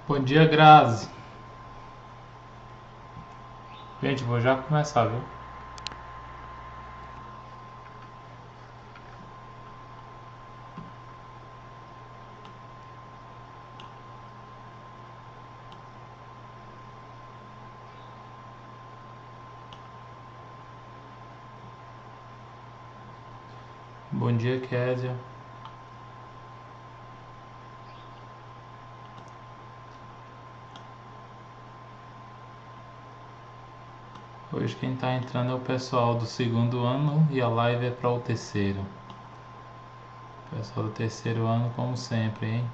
Bom dia, Grazi. Gente, vou já começar, viu? Bom dia, Kézia. Hoje quem está entrando é o pessoal do segundo ano e a live é para o terceiro. Pessoal do terceiro ano, como sempre, hein?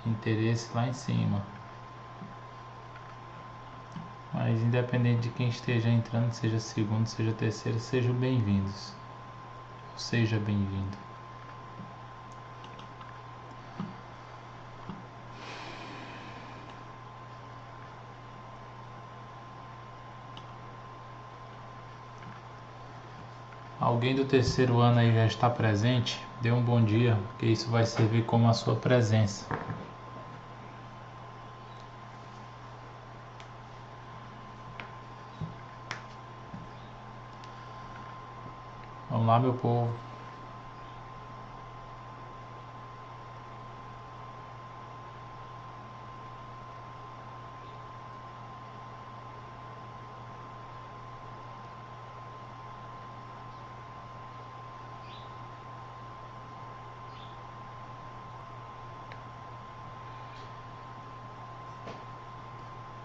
Interesse lá em cima. Mas independente de quem esteja entrando, seja segundo, seja terceiro, sejam bem-vindos. Seja bem-vindo. Alguém do terceiro ano aí já está presente? Dê um bom dia, porque isso vai servir como a sua presença. Vamos lá, meu povo.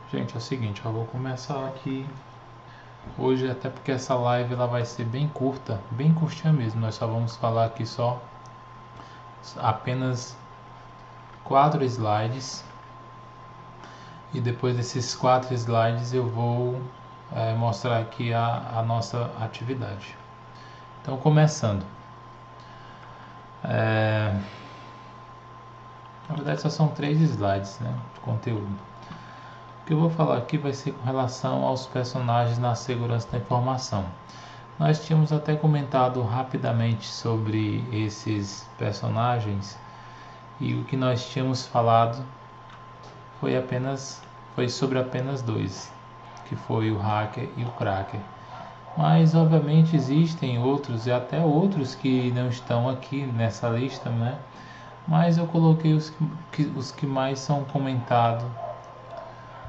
Gente, é o seguinte, eu vou começar aqui hoje, até porque essa live ela vai ser bem curta, bem curtinha mesmo. Nós só vamos falar aqui só apenas 4 slides. E depois desses 4 slides eu vou mostrar aqui a nossa atividade. Então, começando. Na verdade só são 3 slides, né, de conteúdo. O que eu vou falar aqui vai ser com relação aos personagens na segurança da informação. Nós tínhamos até comentado rapidamente sobre esses personagens e o que nós tínhamos falado foi sobre apenas 2, que foi o hacker e o cracker. Mas obviamente existem outros e até outros que não estão aqui nessa lista, né? Mas eu coloquei os que mais são comentados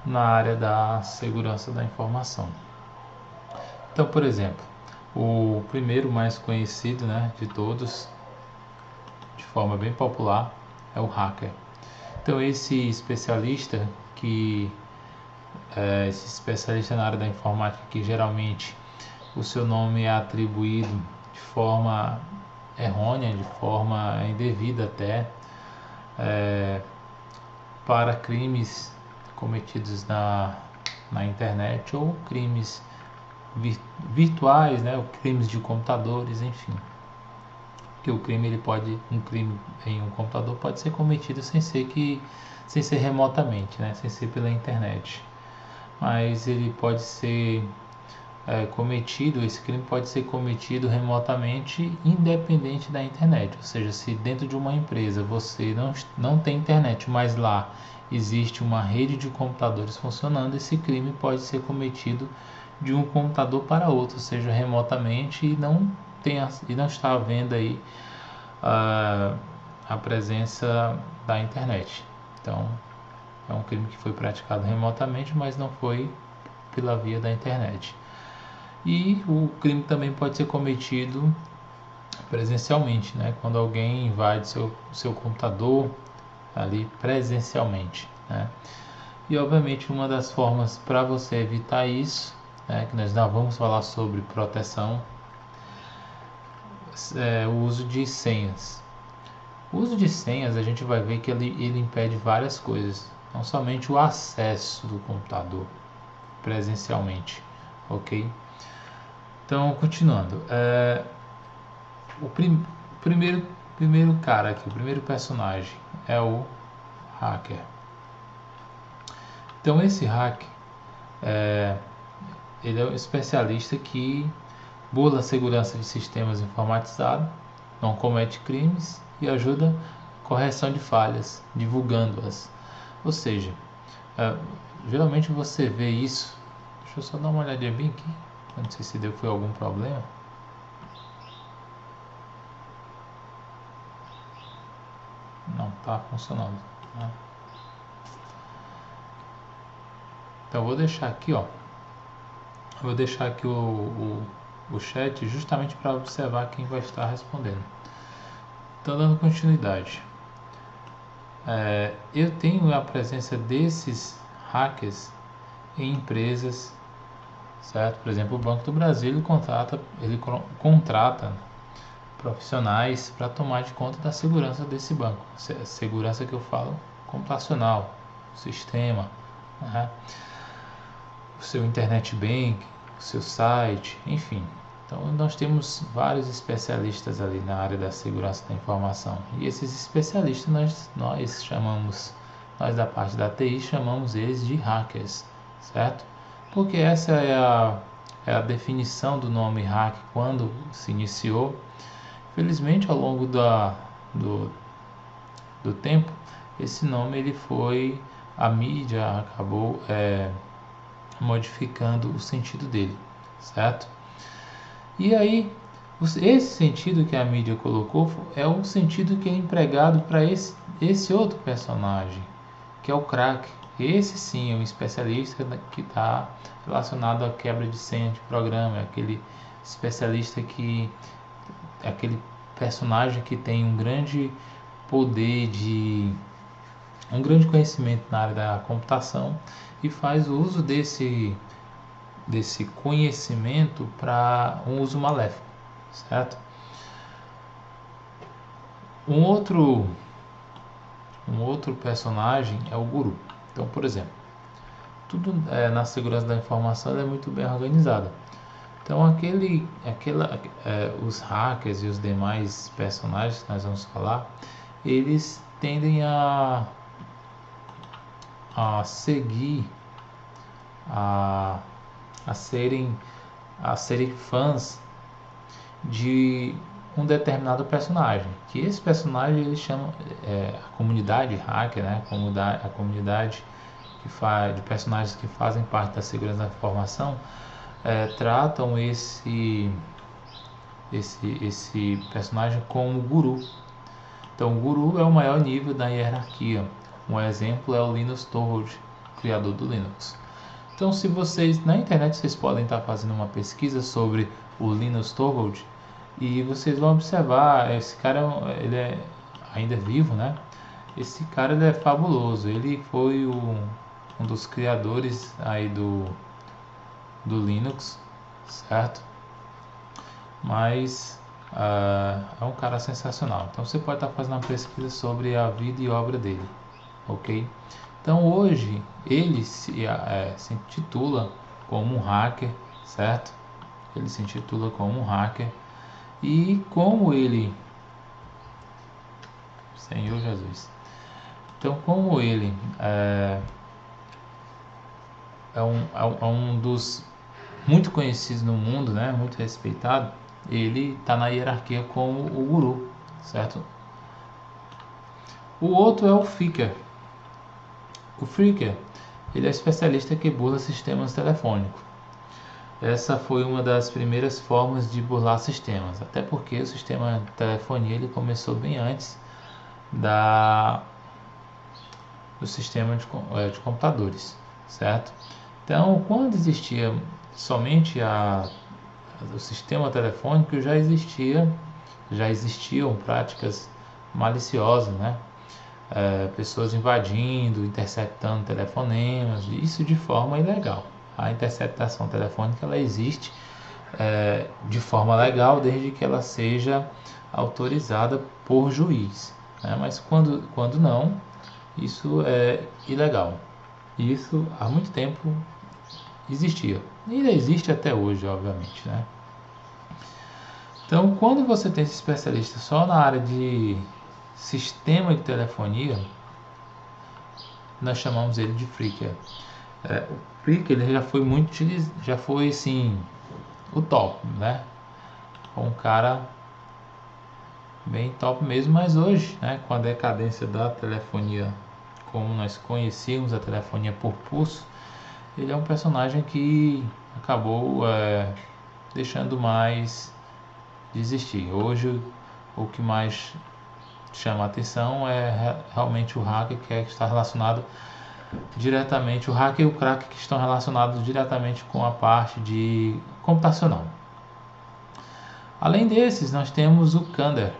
na área da segurança da informação. Então, por exemplo, o primeiro mais conhecido, né, de todos, de forma bem popular, é o hacker. Então, esse especialista na área da informática, que geralmente o seu nome é atribuído de forma errônea, de forma indevida até, para crimes cometidos na internet ou crimes virtuais, né, ou crimes de computadores, enfim. Porque um crime em um computador pode ser cometido sem ser remotamente, né, sem ser pela internet. Mas ele pode ser esse crime pode ser cometido remotamente, independente da internet. Ou seja, se dentro de uma empresa você não tem internet, mas lá existe uma rede de computadores funcionando, esse crime pode ser cometido de um computador para outro, ou seja, remotamente, e não está havendo aí a presença da internet. Então, é um crime que foi praticado remotamente, mas não foi pela via da internet. E o crime também pode ser cometido presencialmente, né? Quando alguém invade seu computador ali presencialmente, né? E obviamente uma das formas para você evitar isso, que nós não vamos falar sobre proteção, é o uso de senhas. O uso de senhas, a gente vai ver que ele impede várias coisas, não somente o acesso do computador presencialmente, ok? Então, continuando, o primeiro cara aqui, o primeiro personagem é o hacker. Então, esse hacker, ele é um especialista que burla a segurança de sistemas informatizados, não comete crimes e ajuda a correção de falhas, divulgando-as. Ou seja, geralmente você vê isso. Deixa eu só dar uma olhadinha bem aqui. Não sei se foi algum problema. Não está funcionando, né? Então vou deixar aqui, vou deixar aqui o chat justamente para observar quem vai estar respondendo. Então, dando continuidade, eu tenho a presença desses hackers em empresas, certo? Por exemplo, o Banco do Brasil ele contrata profissionais para tomar de conta da segurança desse banco. Segurança que eu falo computacional, sistema, né? O seu internet bank, o seu site, enfim. Então nós temos vários especialistas ali na área da segurança da informação. E esses especialistas nós chamamos, nós da parte da TI chamamos eles de hackers, certo? Porque essa é a definição do nome hack quando se iniciou. Felizmente, ao longo do tempo, esse nome ele foi, a mídia acabou modificando o sentido dele, certo? E aí, esse sentido que a mídia colocou é o sentido que é empregado para esse outro personagem, que é o crack. Esse sim é um especialista que está relacionado à quebra de senha de programa, aquele especialista aquele personagem que tem um grande poder um grande conhecimento na área da computação e faz o uso desse conhecimento para um uso maléfico, certo? Um outro personagem é o guru. Então, por exemplo, tudo na segurança da informação é muito bem organizado. Então, os hackers e os demais personagens que nós vamos falar, eles tendem a seguir, a serem fãs de um determinado personagem. Que esse personagem eles chamam a comunidade hacker, né? A comunidade de personagens que fazem parte da segurança da informação. Tratam esse personagem como guru. Então, o guru é o maior nível da hierarquia. Um exemplo é o Linus Torvalds, criador do Linux. Então, se vocês na internet vocês podem estar fazendo uma pesquisa sobre o Linus Torvalds e vocês vão observar, esse cara ele é ainda vivo, né? Esse cara ele é fabuloso. Ele foi um dos criadores aí do Linux, certo? Mas é um cara sensacional. Então você pode estar fazendo uma pesquisa sobre a vida e obra dele, ok? Então hoje ele se intitula como um hacker, certo? Ele se intitula como um hacker e como ele, Senhor Jesus. Então como ele é um dos muito conhecidos no mundo, né? Muito respeitado. Ele está na hierarquia como o guru, certo? O outro é o Phreaker. O Phreaker, ele é especialista que burla sistemas telefônicos. Essa foi uma das primeiras formas de burlar sistemas, até porque o sistema de telefonia ele começou bem antes do sistema de computadores, certo? Então, quando existia somente o sistema telefônico, já existiam práticas maliciosas, né? pessoas invadindo, interceptando telefonemas, isso de forma ilegal. A interceptação telefônica ela existe de forma legal desde que ela seja autorizada por juiz, né? Mas quando não, isso é ilegal. Isso há muito tempo existia e ainda existe até hoje, obviamente, né? Então, quando você tem esse especialista só na área de sistema de telefonia, nós chamamos ele de freaker. O freaker ele já foi assim o top, né? Um cara bem top mesmo, mas hoje, né, com a decadência da telefonia, como nós conhecíamos a telefonia por pulso, ele é um personagem que acabou deixando mais de existir. Hoje, o que mais chama a atenção é realmente o hacker, que está relacionado diretamente, o hacker e o cracker que estão relacionados diretamente com a parte de computacional. Além desses, nós temos o Kader.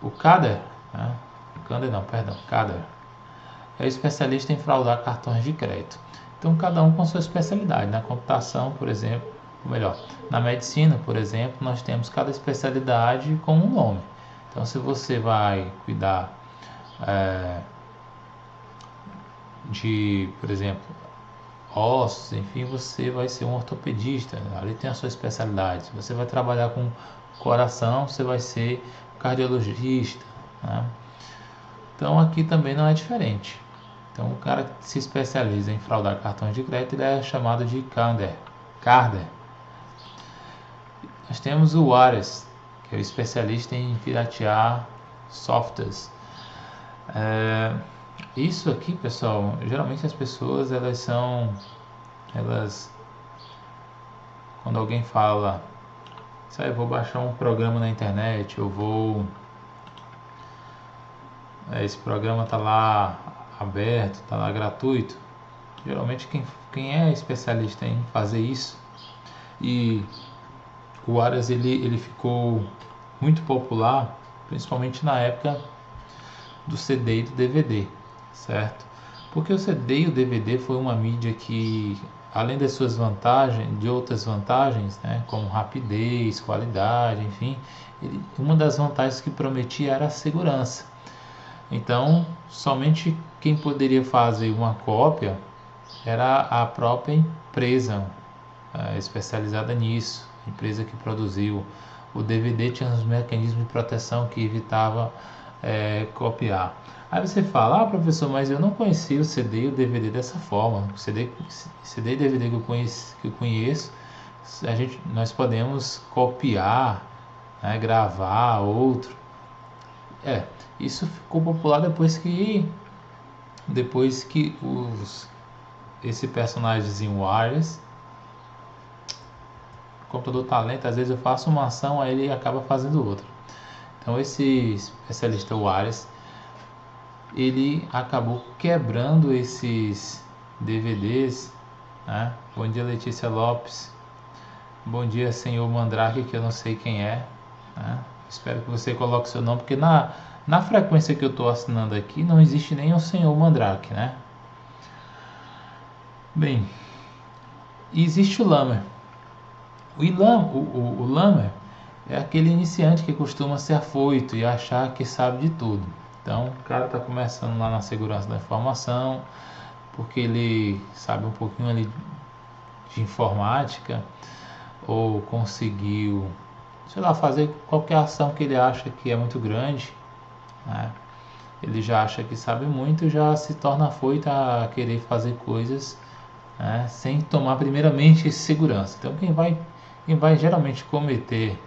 O Kader, né? Kader é especialista em fraudar cartões de crédito. Então, cada um com sua especialidade. Na computação, por exemplo, ou melhor, na medicina, por exemplo, nós temos cada especialidade com um nome. Então, se você vai cuidar de, por exemplo, ossos, enfim, você vai ser um ortopedista, ali tem a sua especialidade. Se você vai trabalhar com coração, você vai ser cardiologista, né? Então aqui também não é diferente. Então o cara que se especializa em fraudar cartões de crédito, ele é chamado de Carder. Nós temos o Ares, que é o especialista em piratear softwares. Isso aqui, pessoal, geralmente as pessoas quando alguém fala, eu vou baixar um programa na internet, esse programa está lá aberto, está lá gratuito. Geralmente quem é especialista em fazer isso, e o Ares ele ficou muito popular, principalmente na época do CD e do DVD, certo? Porque o CD e o DVD foi uma mídia que, além das suas vantagens, de outras vantagens, né, como rapidez, qualidade, enfim, uma das vantagens que prometia era a segurança. Então, somente quem poderia fazer uma cópia era a própria empresa especializada nisso. A empresa que produziu o DVD tinha uns mecanismos de proteção que evitava copiar. Aí você fala, professor, mas eu não conhecia o CD e o DVD dessa forma. O CD e DVD que eu conheço, nós podemos copiar, né, gravar outro. Isso ficou popular depois que esse personagemzinho Ares, o computador tá lento, às vezes eu faço uma ação, aí ele acaba fazendo outra. Então esse especialista Ares, ele acabou quebrando esses DVDs, né? Bom dia, Letícia Lopes. Bom dia, senhor Mandrake, que eu não sei quem é, né? Espero que você coloque seu nome, porque na frequência que eu estou assinando aqui não existe nem o senhor Mandrake, né? Bem, existe o Lamer. O Lamer é aquele iniciante que costuma ser afoito e achar que sabe de tudo. Então, o cara está começando lá na segurança da informação, porque ele sabe um pouquinho ali de informática, ou conseguiu, fazer qualquer ação que ele acha que é muito grande, né? Ele já acha que sabe muito e já se torna afoito a querer fazer coisas, né, sem tomar primeiramente segurança. Então quem vai geralmente cometer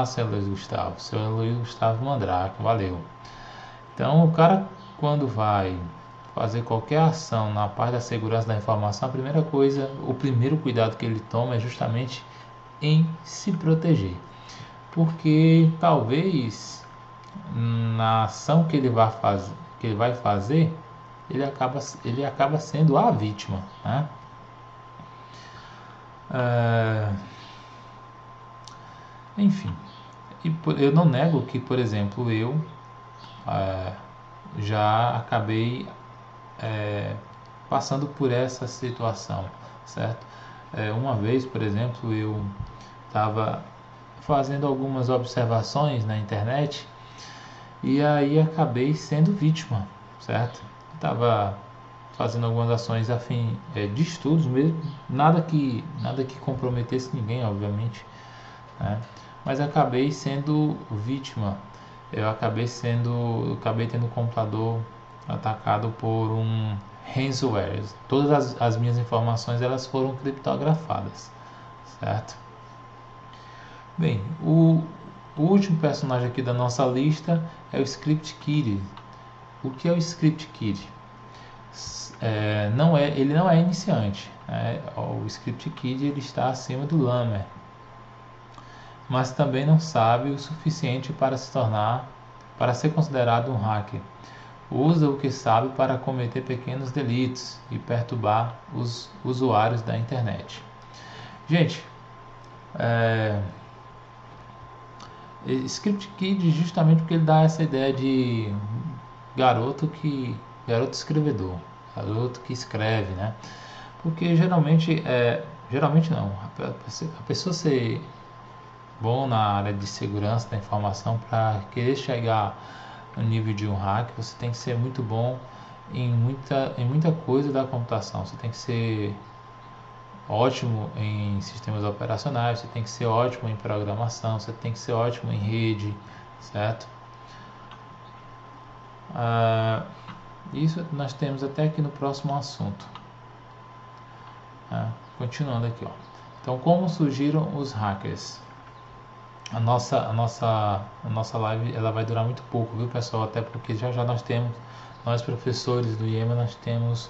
seu Luiz Gustavo Mandrake, valeu. Então o cara, quando vai fazer qualquer ação na parte da segurança da informação, o primeiro cuidado que ele toma é justamente em se proteger, porque talvez na ação que ele vai fazer, ele acaba sendo a vítima, né? Enfim, eu não nego que, por exemplo, eu já acabei passando por essa situação, certo? Uma vez, por exemplo, eu estava fazendo algumas observações na internet e aí acabei sendo vítima, certo? Estava fazendo algumas ações a fim de estudos mesmo, nada que comprometesse ninguém, obviamente, né? Mas acabei sendo vítima. Eu acabei tendo o computador atacado por um ransomware. Todas as minhas informações elas foram criptografadas, certo? Bem, o último personagem aqui da nossa lista é o Script Kidd. O que é o Script Kidd? Ele não é iniciante, né? O Script Kidd ele está acima do Lamer, mas também não sabe o suficiente para ser considerado um hacker. Usa o que sabe para cometer pequenos delitos e perturbar os usuários da internet. Gente, Script Kidd justamente porque ele dá essa ideia de garoto escrevedor, garoto que escreve, né? Porque geralmente não, a pessoa ser bom na área de segurança da informação, para querer chegar no nível de um hack, você tem que ser muito bom em muita coisa da computação. Você tem que ser ótimo em sistemas operacionais, você tem que ser ótimo em programação, você tem que ser ótimo em rede, certo? Isso nós temos até aqui no próximo assunto. Continuando aqui, ó. Então, como surgiram os hackers? A nossa live ela vai durar muito pouco, viu, pessoal? Até porque já nós professores do IEMA, nós temos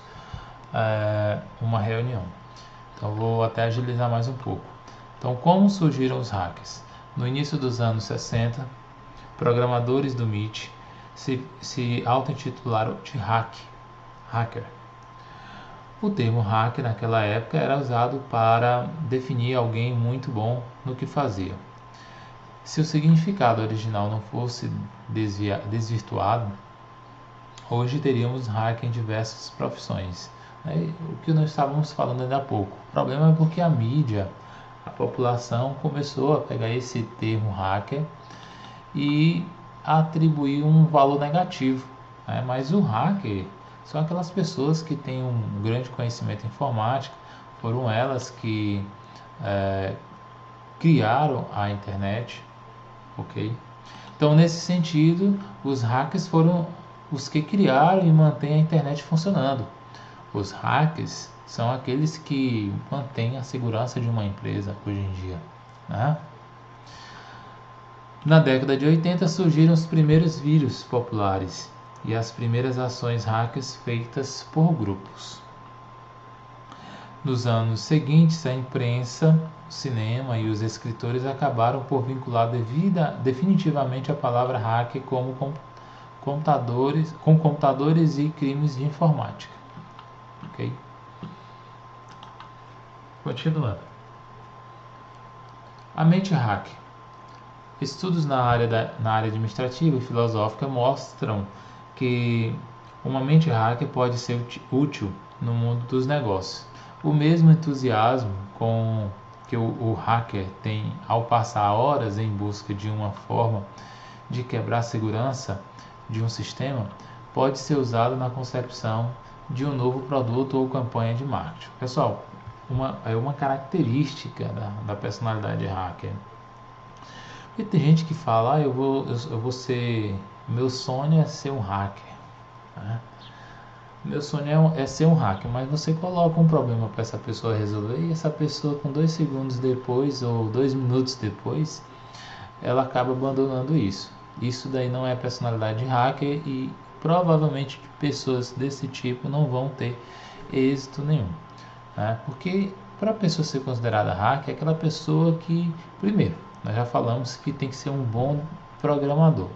uma reunião. Então vou até agilizar mais um pouco. Então, como surgiram os hackers? No início dos anos 60, programadores do MIT se auto-intitularam de hacker. O termo hacker naquela época era usado para definir alguém muito bom no que fazia. Se o significado original não fosse desvirtuado, hoje teríamos hacker em diversas profissões. O que nós estávamos falando ainda há pouco. O problema é porque a mídia, a população começou a pegar esse termo hacker e atribuir um valor negativo, né? Mas o hacker são aquelas pessoas que têm um grande conhecimento informático, foram elas que criaram a internet, ok? Então, nesse sentido, os hackers foram os que criaram e mantêm a internet funcionando. Os hackers são aqueles que mantêm a segurança de uma empresa hoje em dia, né? Na década de 80 surgiram os primeiros vírus populares e as primeiras ações hackers feitas por grupos. Nos anos seguintes, a imprensa, o cinema e os escritores acabaram por vincular definitivamente a palavra hacker com computadores e crimes de informática. Ok? Continuando. A mente hacker. Estudos na área administrativa e filosófica mostram que uma mente hacker pode ser útil no mundo dos negócios. O mesmo entusiasmo com que o hacker tem ao passar horas em busca de uma forma de quebrar a segurança de um sistema pode ser usado na concepção de um novo produto ou campanha de marketing. Pessoal, uma característica da personalidade hacker. E tem gente que fala, eu vou ser, meu sonho é ser um hacker, né? Meu sonho é ser um hacker, mas você coloca um problema para essa pessoa resolver e essa pessoa com 2 segundos depois ou 2 minutos depois, ela acaba abandonando isso. Isso daí não é personalidade de hacker e provavelmente pessoas desse tipo não vão ter êxito nenhum, né? Porque para a pessoa ser considerada hacker é aquela pessoa que, primeiro, nós já falamos que tem que ser um bom programador.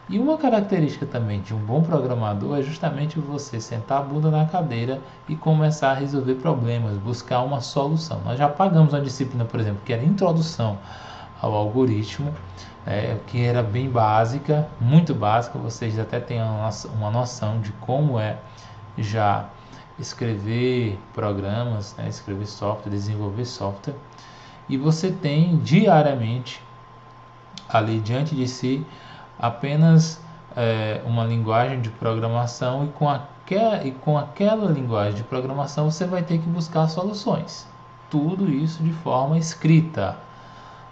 E uma característica também de um bom programador é justamente você sentar a bunda na cadeira e começar a resolver problemas, buscar uma solução. Nós já pagamos uma disciplina, por exemplo, que era Introdução ao algoritmo, que era bem básica, muito básica. Vocês até têm uma noção de como é já escrever programas, escrever software, desenvolver software. E você tem diariamente ali diante de si apenas uma linguagem de programação, e com aquela linguagem de programação você vai ter que buscar soluções. Tudo isso de forma escrita,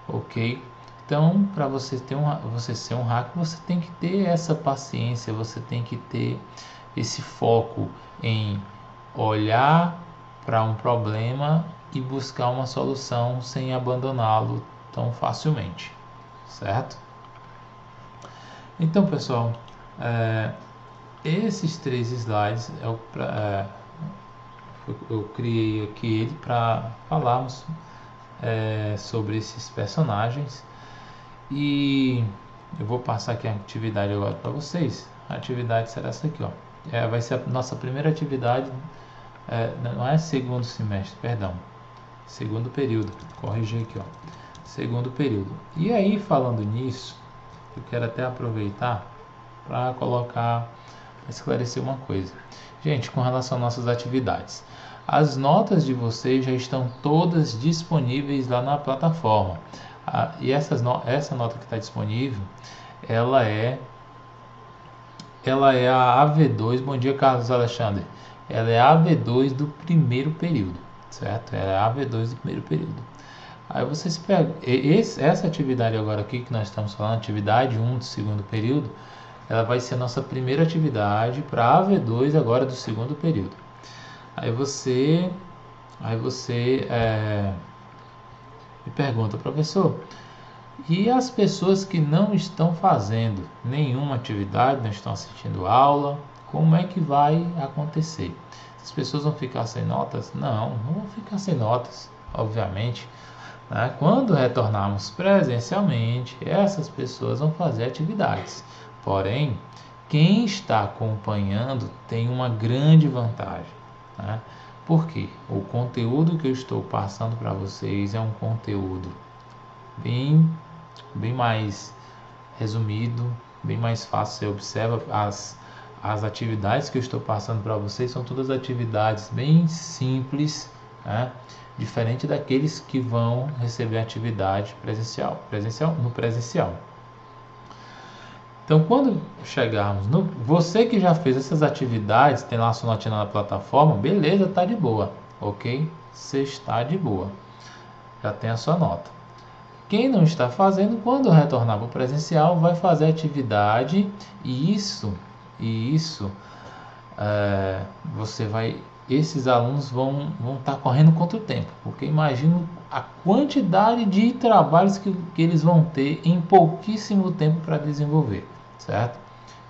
ok? Então, para você ser um hacker, você tem que ter essa paciência, você tem que ter esse foco em olhar para um problema e buscar uma solução sem abandoná-lo tão facilmente, certo? Então, pessoal, esses 3 slides eu criei aqui ele para falarmos sobre esses personagens, e eu vou passar aqui a atividade agora para vocês. A atividade será essa aqui, ó. Vai ser a nossa primeira atividade, não é segundo semestre, perdão, segundo período, corrigir aqui, ó, segundo período. E aí, falando nisso, eu quero até aproveitar para esclarecer uma coisa. Gente, com relação às nossas atividades, as notas de vocês já estão todas disponíveis lá na plataforma. E essa nota que está disponível, ela é a AV2. Bom dia, Carlos Alexandre. Ela é a AV2 do primeiro período, certo? Ela é a AV2 do primeiro período. Aí vocês pegam essa atividade agora aqui que nós estamos falando, atividade 1 do segundo período, ela vai ser a nossa primeira atividade para a AV2 agora do segundo período. Aí você me pergunta, professor, e as pessoas que não estão fazendo nenhuma atividade, não estão assistindo aula, como é que vai acontecer? As pessoas vão ficar sem notas? Não vão ficar sem notas, obviamente. Quando retornarmos presencialmente, essas pessoas vão fazer atividades. Porém, quem está acompanhando tem uma grande vantagem. Porque o conteúdo que eu estou passando para vocês é um conteúdo bem mais resumido, bem mais fácil. Você observa as atividades que eu estou passando para vocês, são todas atividades bem simples, diferente daqueles que vão receber atividade presencial. Então, quando chegarmos você que já fez essas atividades, tem lá a sua notinha na plataforma, beleza, tá de boa, ok? Você está de boa, já tem a sua nota. Quem não está fazendo, quando retornar para o presencial, vai fazer atividade, e esses alunos vão estar correndo contra o tempo, porque imagino a quantidade de trabalhos que eles vão ter em pouquíssimo tempo para desenvolver, certo?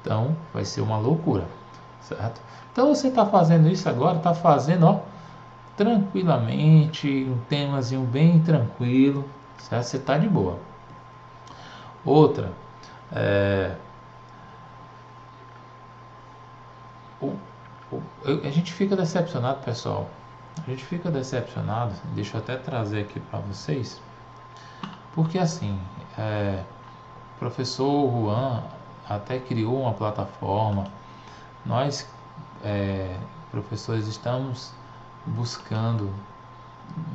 Então vai ser uma loucura, certo? Então você está fazendo isso agora, está fazendo tranquilamente, um temazinho bem tranquilo, certo? Você está de boa. Outra, a gente fica decepcionado, pessoal. A gente fica decepcionado. Deixa eu até trazer aqui para vocês, porque assim, o professor Juan até criou uma plataforma. Nós, professores, estamos buscando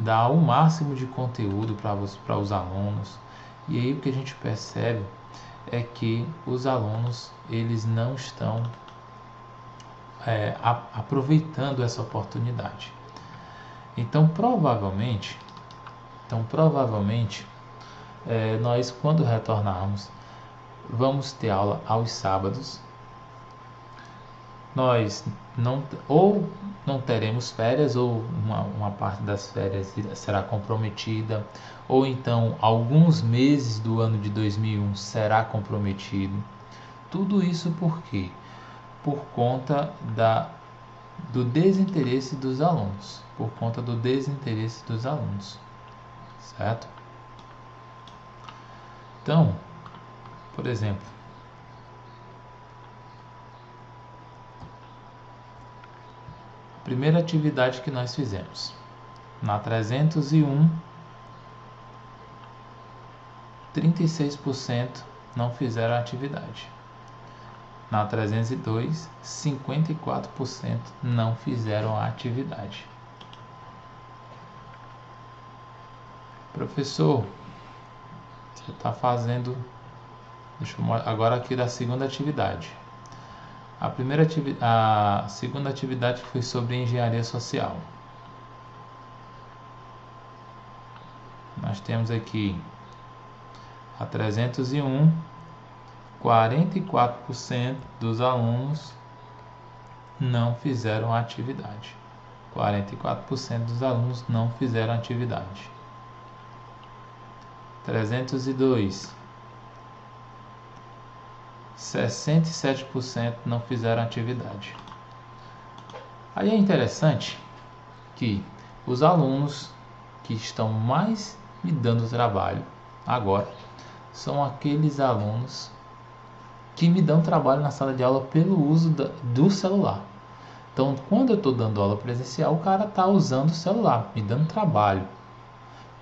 dar o máximo de conteúdo para os alunos. E aí o que a gente percebe é que os alunos, eles não estão aproveitando essa oportunidade. Então provavelmente nós, quando retornarmos, vamos ter aula aos sábados. Nós não teremos férias, ou uma parte das férias será comprometida, ou então alguns meses do ano de 2001 será comprometido. Tudo isso por quê? Por conta do desinteresse dos alunos. Certo? Então, por exemplo, a primeira atividade que nós fizemos na 301, 36% não fizeram atividade. Na 302, 54% não fizeram a atividade. Professor, você está fazendo... Deixa eu agora aqui da segunda atividade. A segunda atividade foi sobre engenharia social. Nós temos aqui a 301, 44% dos alunos não fizeram a atividade. 44% dos alunos não fizeram a atividade. 302, 67% não fizeram atividade. Aí é interessante que os alunos que estão mais me dando trabalho agora são aqueles alunos que me dão trabalho na sala de aula pelo uso do celular. Então, quando eu estou dando aula presencial, o cara está usando o celular, me dando trabalho.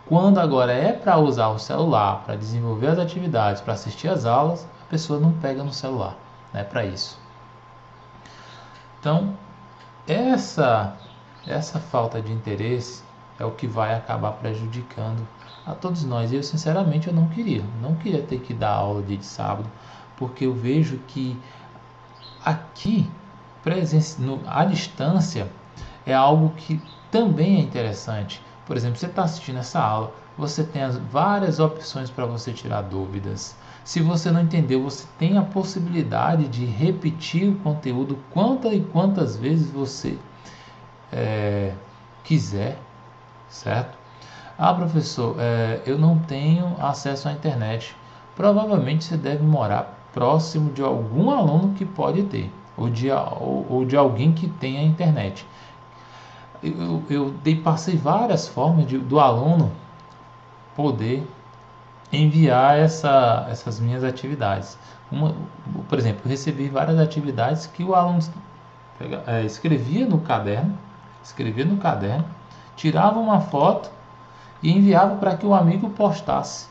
Quando agora é para usar o celular, para desenvolver as atividades, para assistir às aulas, a pessoa não pega no celular, né, para isso. Então, essa falta de interesse é o que vai acabar prejudicando a todos nós. E eu, sinceramente, eu não queria ter que dar aula dia de sábado, porque eu vejo que aqui, à distância, é algo que também é interessante. Por exemplo, você está assistindo essa aula, você tem várias opções para você tirar dúvidas. Se você não entendeu, você tem a possibilidade de repetir o conteúdo quantas vezes você quiser, certo? Ah, professor, eu não tenho acesso à internet. Provavelmente você deve morar próximo de algum aluno que pode ter, ou de alguém que tenha internet. Eu passei várias formas do aluno poder enviar essas minhas atividades. Por exemplo, eu recebi várias atividades que o aluno escrevia no caderno, tirava uma foto e enviava para que o amigo postasse.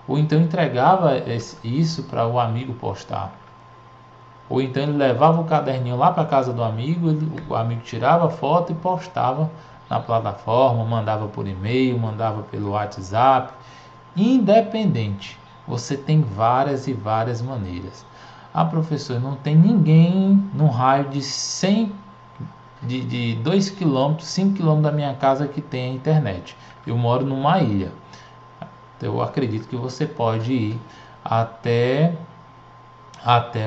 Ou então entregava isso para o amigo postar. Ou então ele levava o caderninho lá para a casa do amigo, o amigo tirava a foto e postava na plataforma, mandava por e-mail, mandava pelo WhatsApp. Independente, você tem várias e várias maneiras. Ah, professor, não tem ninguém no raio de 2 km, 5 km da minha casa que tenha internet. Eu moro numa ilha. Então, eu acredito que você pode ir até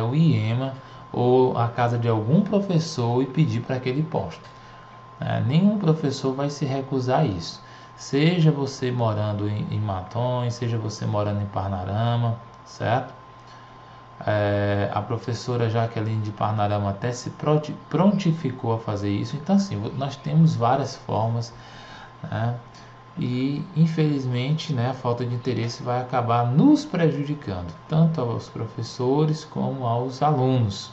o IEMA ou a casa de algum professor e pedir para que ele poste. Nenhum professor vai se recusar a isso. Seja você morando em Matões, seja você morando em Parnarama, certo? A professora Jaqueline de Parnarama até se prontificou a fazer isso. Então, assim, nós temos várias formas, né? E, infelizmente, né, a falta de interesse vai acabar nos prejudicando, tanto aos professores como aos alunos,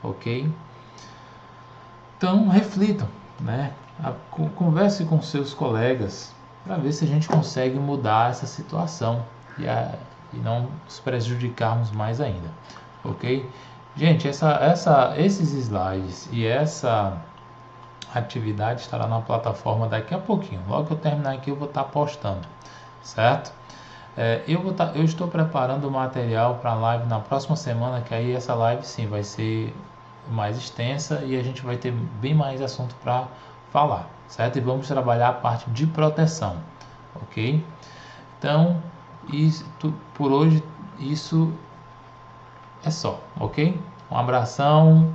ok? Então, reflitam, né? Converse com seus colegas para ver se a gente consegue mudar essa situação e não nos prejudicarmos mais ainda, ok? Gente, esses slides e essa atividade estará na plataforma daqui a pouquinho. Logo que eu terminar aqui, eu vou estar postando, certo? Eu estou preparando o material para a live na próxima semana, que aí essa live sim vai ser mais extensa e a gente vai ter bem mais assunto para falar, certo? E vamos trabalhar a parte de proteção, ok? Então, por hoje, isso é só, ok? Um abração,